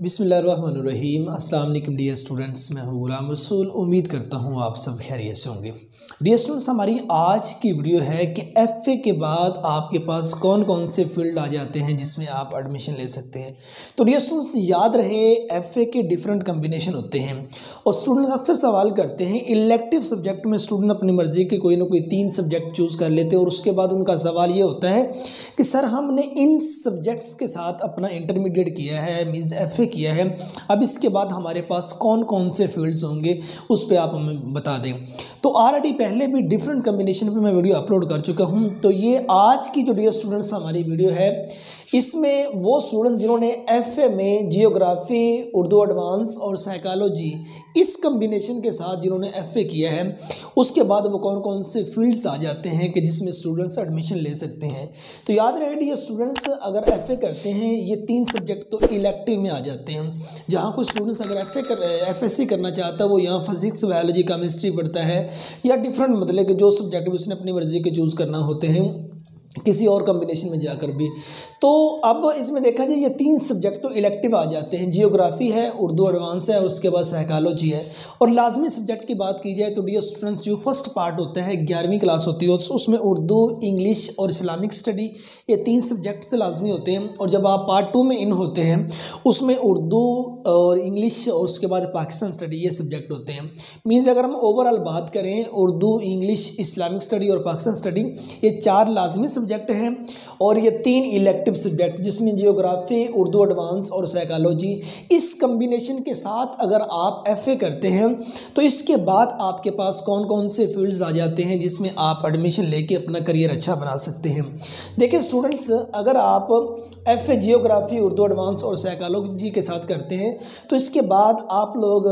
बिस्मिल्लाहिर्रहमानिर्रहीम। अस्सलाम वालेकुम डियर स्टूडेंट्स, मैं हूँ गुलाम रसूल। उम्मीद करता हूँ आप सब खैरियत से होंगे। डियर स्टूडेंट्स, हमारी आज की वीडियो है कि एफए के बाद आपके पास कौन कौन से फील्ड आ जाते हैं जिसमें आप एडमिशन ले सकते हैं। तो डियर स्टूडेंट्स, याद रहे एफए के डिफरेंट कम्बिनेशन होते हैं और स्टूडेंट्स अक्सर सवाल करते हैं इलेक्टिव सब्जेक्ट में स्टूडेंट अपनी मर्जी के कोई ना कोई 3 सब्जेक्ट चूज़ कर लेते हैं और उसके बाद उनका सवाल ये होता है कि सर हमने इन सब्जेक्ट्स के साथ अपना इंटरमीडिएट किया है, मीन्स एफए किया है, अब इसके बाद हमारे पास कौन कौन से फील्ड्स होंगे उस पे आप हमें बता दें। तो ऑलरेडी पहले भी डिफरेंट कम्बिनेशन पे मैं वीडियो अपलोड कर चुका हूं। तो ये आज की जो डियर स्टूडेंट्स हमारी वीडियो है, इसमें वो स्टूडेंट जिन्होंने एफए में जियोग्राफी, उर्दू एडवांस और साइकोलॉजी इस कम्बिनेशन के साथ जिन्होंने एफए किया है, उसके बाद वो कौन कौन से फील्ड्स आ जाते हैं कि जिसमें स्टूडेंट्स एडमिशन ले सकते हैं। तो याद रहे डियर स्टूडेंट्स, अगर एफए करते हैं ये 3 सब्जेक्ट तो इलेक्टिव में आ जाते हैं। जहाँ कोई स्टूडेंट्स अगर एफएससी करना चाहता है वो यहाँ फिजिक्स, बायोलॉजी, केमिस्ट्री पढ़ता है या डिफरेंट मतलब कि जो सब्जेक्ट उसने अपनी मर्जी के चूज़ करना होते हैं किसी और कॉम्बिनेशन में जाकर भी। तो अब इसमें देखा जाए ये 3 सब्जेक्ट तो इलेक्टिव आ जाते हैं, जियोग्राफी है, उर्दू एडवांस है और उसके बाद साइकोलॉजी है। और लाजमी सब्जेक्ट की बात की जाए तो डियर स्टूडेंट्स, जो फर्स्ट पार्ट होता है 11वीं क्लास होती है उसमें उर्दू, इंग्लिश और इस्लामिक स्टडी, ये 3 सब्जेक्ट से लाजमी होते हैं। और जब आप पार्ट 2 में इन होते हैं उसमें उर्दू और इंग्लिश और उसके बाद पाकिस्तान स्टडी, ये सब्जेक्ट होते हैं। मीन्स अगर हम ओवरऑल बात करें उर्दू, इंग्लिश, इस्लामिक स्टडी और पाकिस्तान स्टडी, ये 4 लाजमी सब्जेक्ट हैं और ये 3 इलेक्टिव सब्जेक्ट जिसमें जियोग्राफी, उर्दू एडवांस और साइकोलॉजी। इस कम्बिनेशन के साथ अगर आप एफए करते हैं तो इसके बाद आपके पास कौन कौन से फील्ड्स आ जाते हैं जिसमें आप एडमिशन लेके अपना करियर अच्छा बना सकते हैं। देखिए स्टूडेंट्स, अगर आप एफए जियोग्राफी, उर्दू एडवांस और साइकोलॉजी के साथ करते हैं तो इसके बाद आप लोग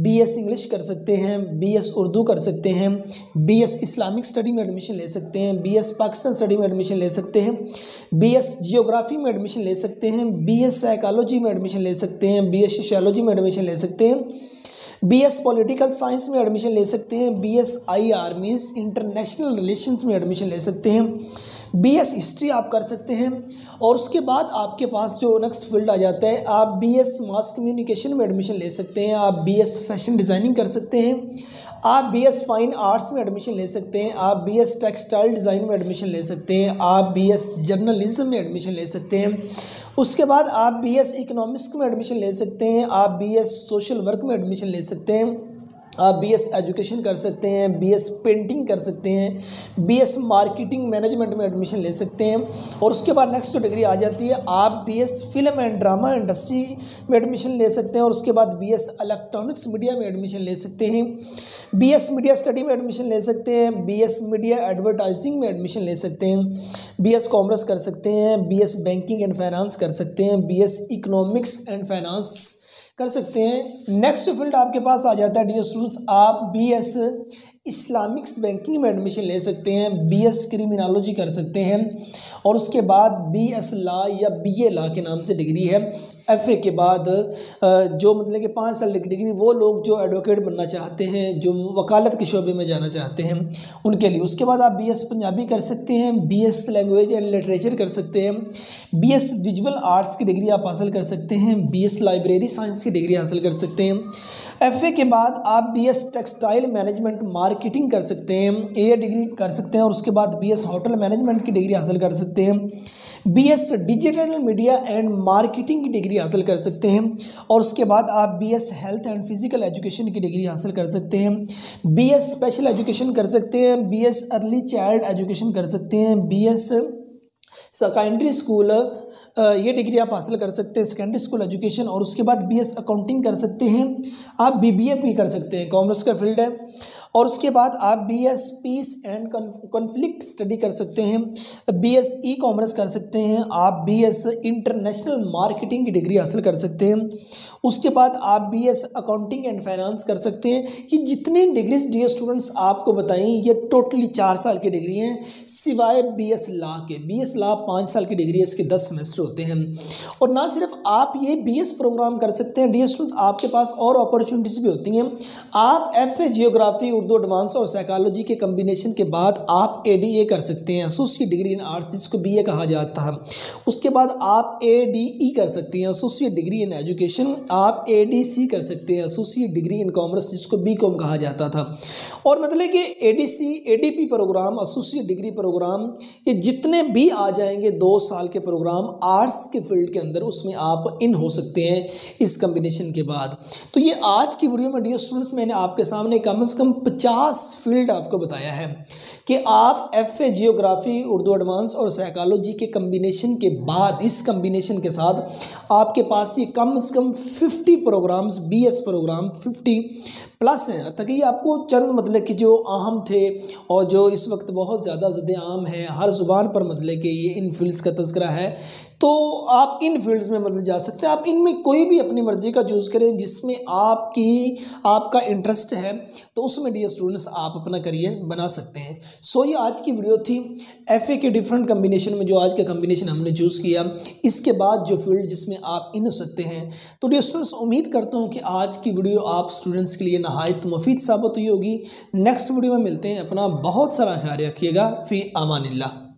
बीएस इंग्लिश कर सकते हैं, बीएस उर्दू कर सकते हैं, बीएस इस्लामिक स्टडी में एडमिशन ले सकते हैं, बीएस पाकिस्तान स्टडी में एडमिशन ले सकते हैं, बीएस जियोग्राफी में एडमिशन ले सकते हैं, बीएस साइकोलॉजी में एडमिशन ले सकते हैं, बीएस सोशियोलॉजी में एडमिशन ले सकते हैं, बीएस पॉलिटिकल साइंस में एडमिशन ले सकते हैं, BS IR means international relations में एडमिशन ले सकते हैं, बीएस हिस्ट्री आप कर सकते हैं। और उसके बाद आपके पास जो नेक्स्ट फील्ड आ जाता है, आप बीएस मास कम्युनिकेशन में एडमिशन ले सकते हैं, आप बीएस फैशन डिज़ाइनिंग कर सकते हैं, आप बीएस फाइन आर्ट्स में एडमिशन ले सकते हैं, आप बीएस टेक्सटाइल डिज़ाइन में एडमिशन ले सकते हैं, आप बीएस जर्नलिज्म में एडमिशन ले सकते हैं। उसके बाद आप बीएस इकोनॉमिक्स में एडमिशन ले सकते हैं, आप बीएस सोशल वर्क में एडमिशन ले सकते हैं, आप बीएस एजुकेशन कर सकते हैं, बीएस पेंटिंग कर सकते हैं, बीएस मार्केटिंग मैनेजमेंट में एडमिशन ले सकते हैं। और उसके बाद नेक्स्ट जो डिग्री आ जाती है, आप BS film and drama industry में एडमिशन ले सकते हैं और उसके बाद बीएस इलेक्ट्रॉनिक्स मीडिया में एडमिशन ले सकते हैं, बीएस मीडिया स्टडी में एडमिशन ले सकते हैं, बीएस मीडिया एडवर्टाइजिंग में एडमिशन ले सकते हैं, बीएस कॉमर्स कर सकते हैं, बीएस बैंकिंग एंड फाइनेंस कर सकते हैं, बीएस इकोनॉमिक्स एंड फाइनेंस कर सकते हैं। नेक्स्ट फील्ड आपके पास आ जाता है डियर स्टूडेंट्स, आप बीएस इस्लामिक्स बैंकिंग में एडमिशन ले सकते हैं, बीएस क्रिमिनोलॉजी कर सकते हैं और उसके बाद बीएस लॉ या बीए लॉ के नाम से डिग्री है। एफए के बाद जो मतलब कि 5 साल की डिग्री वो लोग जो एडवोकेट बनना चाहते हैं, जो वकालत के शोबे में जाना चाहते हैं उनके लिए। उसके बाद आप बीएस पंजाबी कर सकते हैं, बीएस लैंग्वेज एंड लिटरेचर कर सकते हैं, बीएस विजुअल आर्ट्स की डिग्री आप हासिल कर सकते हैं, बीएस लाइब्रेरी साइंस की डिग्री हासिल कर सकते हैं। एफए के बाद आप बीएस टेक्सटाइल मैनेजमेंट मार्केटिंग कर सकते हैं, ये डिग्री कर सकते हैं और उसके बाद बीएस होटल मैनेजमेंट की डिग्री हासिल कर सकते हैं, BS digital media and marketing की डिग्री हासिल कर सकते हैं और उसके बाद आप BS health and physical education की डिग्री हासिल कर सकते हैं, बीएस स्पेशल एजुकेशन कर सकते हैं, बीएस अर्ली चाइल्ड एजुकेशन कर सकते हैं, बीएस सेकेंडरी स्कूल ये डिग्री आप हासिल कर सकते हैं, सेकेंडरी स्कूल एजुकेशन। और उसके बाद बीएस अकाउंटिंग कर सकते हैं, आप बीबीए भी कर सकते हैं, कॉमर्स का फील्ड है। और उसके बाद आप BS peace and conflict study कर सकते हैं, बीएस ई कॉमर्स कर सकते हैं, आप बीएस इंटरनेशनल मार्केटिंग की डिग्री हासिल कर सकते हैं। उसके बाद आप बीएस अकाउंटिंग एंड फाइनेंस कर सकते हैं। ये जितनी डिग्रीज डियर स्टूडेंट्स आपको बताएं ये टोटली 4 साल की डिग्री हैं, सिवाय बीएस लॉ के। बीएस लॉ 5 साल की डिग्री है, इसके 10 सेमेस्टर होते हैं। और ना सिर्फ आप ये बीएस प्रोग्राम कर सकते हैं डियर स्टूडेंट्स, आपके पास और अपॉर्चुनिटीज़ भी होती हैं। आप एफए जियोग्राफी, उर्दू एडवांस और साइकोलॉजी के कम्बिनेशन के बाद आप ADA कर सकते हैं, एसोसिएट डिग्री इन आर्ट्स, जिसको BA कहा जाता है। उसके बाद आप ADE कर सकते हैं, एसोसिएट डिग्री इन एजुकेशन। आप ADC कर सकते हैं, एसोसिएट डिग्री इन कॉमर्स, जिसको BCom कहा जाता था। और मतलब कि ADC ADP program, associate degree program, ये जितने भी आ जाएंगे 2 साल के प्रोग्राम आर्ट्स के फील्ड के अंदर, उसमें आप इन हो सकते हैं इस कम्बिनेशन के बाद। तो ये आज की वीडियो में डियर स्टूडेंट्स मैंने आपके सामने कम से कम 50 फील्ड आपको बताया है कि आप FA जियोग्राफी, उर्दू एडवांस और साइकोलॉजी के कम्बिनेशन के बाद, इस कम्बिनेशन के साथ आपके पास ये कम से कम 50 प्रोग्राम्स, BS प्रोग्राम 50 प्लस हैं। ताकि ये आपको चंद मतलब कि जो अहम थे और जो इस वक्त बहुत ज़्यादा आम है, हर ज़ुबान पर मतलब कि ये इन फील्ड्स का तज़किरा है, तो आप इन फील्ड्स में मतलब जा सकते हैं। आप इनमें कोई भी अपनी मर्ज़ी का चूज़ करें जिसमें आपका इंटरेस्ट है, तो उसमें डियर स्टूडेंट्स आप अपना करियर बना सकते हैं। सो ये आज की वीडियो थी FA के डिफरेंट कम्बिनेशन में, जो आज का कम्बिनेशन हमने चूज़ किया, इसके बाद जो फील्ड जिसमें आप इन हो सकते हैं। तो डियर स्टूडेंट्स उम्मीद करता हूँ कि आज की वीडियो आप स्टूडेंट्स के लिए नहायत मुफीद साबित हुई होगी। नेक्स्ट वीडियो में मिलते हैं, अपना बहुत सारा ख्याल रखिएगा। फ़ी अमानिल्लाह।